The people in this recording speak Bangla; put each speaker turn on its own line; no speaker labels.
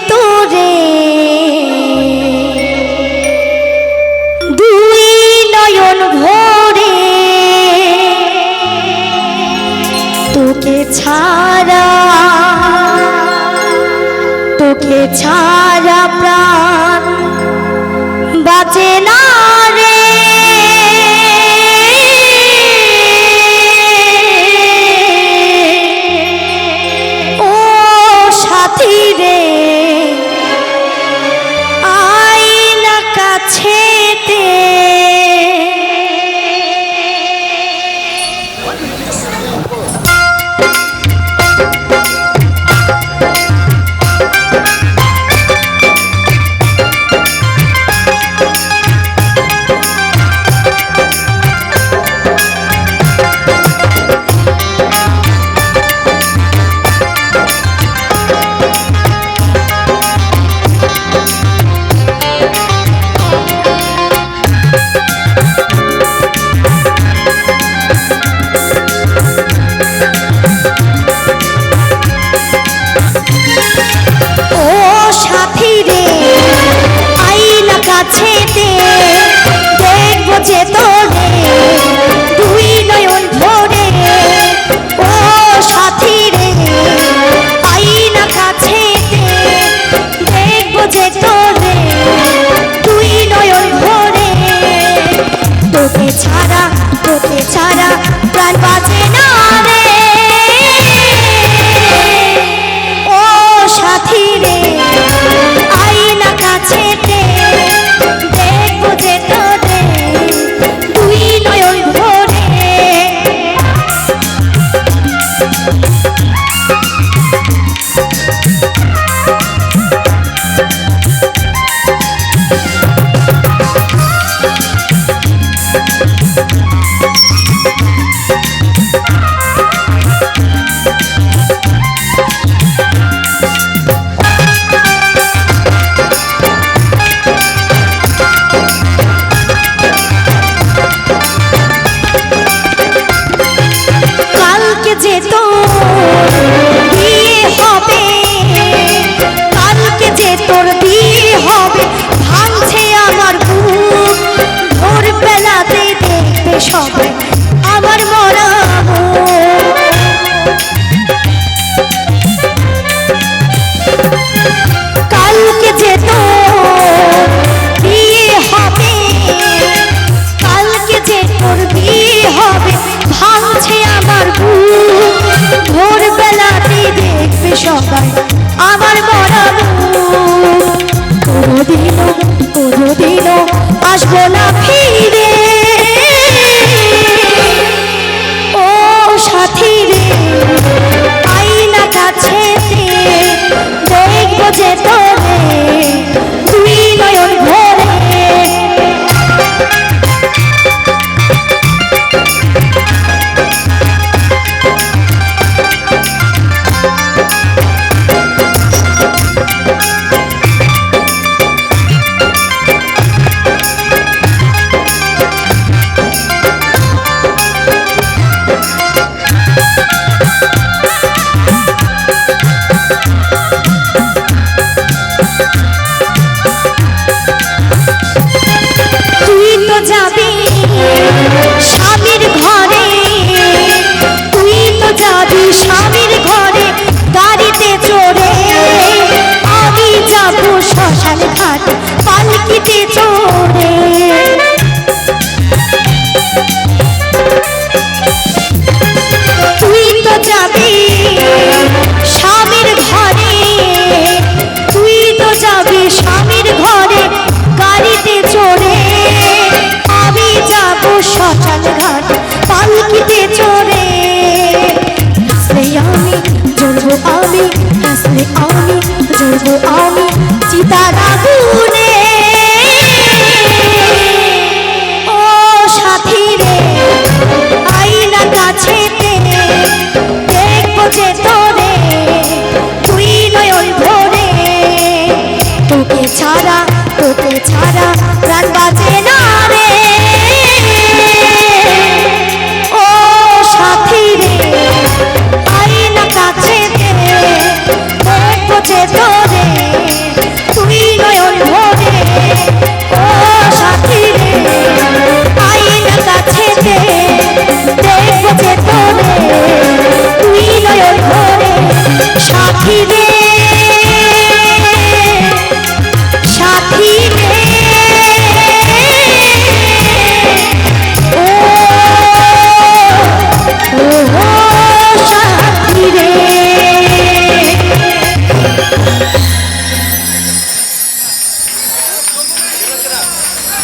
তোরে দুই নয়ন ভরে, তোকে ছাড়া প্রাণ বাঁচে না রে। ও সাথী রে, আয় না কাছেতে। দেখবো যে তোরে দুই নয়ন ভরে। ও সাথী রে, আইনা কাছেতে, দেখবো যে তোরে দুই নয়ন ভরে। তোকে ছাড়া প্রাণ বাঁচে না রে। ও সাথী রে, আইনা কাছেতে, সবে আমার মরা কালকে যে তোর বিয়ে হবে, কালকে যে তোর বিয়ে হবে, ভাঙছে আমার বুক। ভোরবেলাতে দেখবে সবাই আমার মরা বুক। কোনোদিনও আসবো না ফিরে। ও সাথী রে, আইনা কাছেতে, দেখবো যে তোরে দুই নয়ন ভরে। স্বামীর ঘরে, তুই তো যাবি স্বামীর ঘরে গাড়িতে চড়ে। আমি যাবো শ্মশান ঘাট পালকিতে চড়ে। তুই তো যাবি স্বামীর ঘরে, তুই তো যাবি স্বামীর ঘরে গাড়িতে চড়ে। আমি যাবো শ্মশান ঘাট পালকিতে চড়ে। হাসলে আমি জ্বলবো, আমি হাসলে আমি জ্বলবো, আমি চিতার আগুনে। ও সাথী রে, আইনা কাছেতে, দেখবো যে তোরে দুই নয়ন ভরে। তোকে ছাড়া প্রাণ বাঁচে না রে। ও সাথী রে, আইনা কাছেতে, দেখবো যে তোরে সাথী রে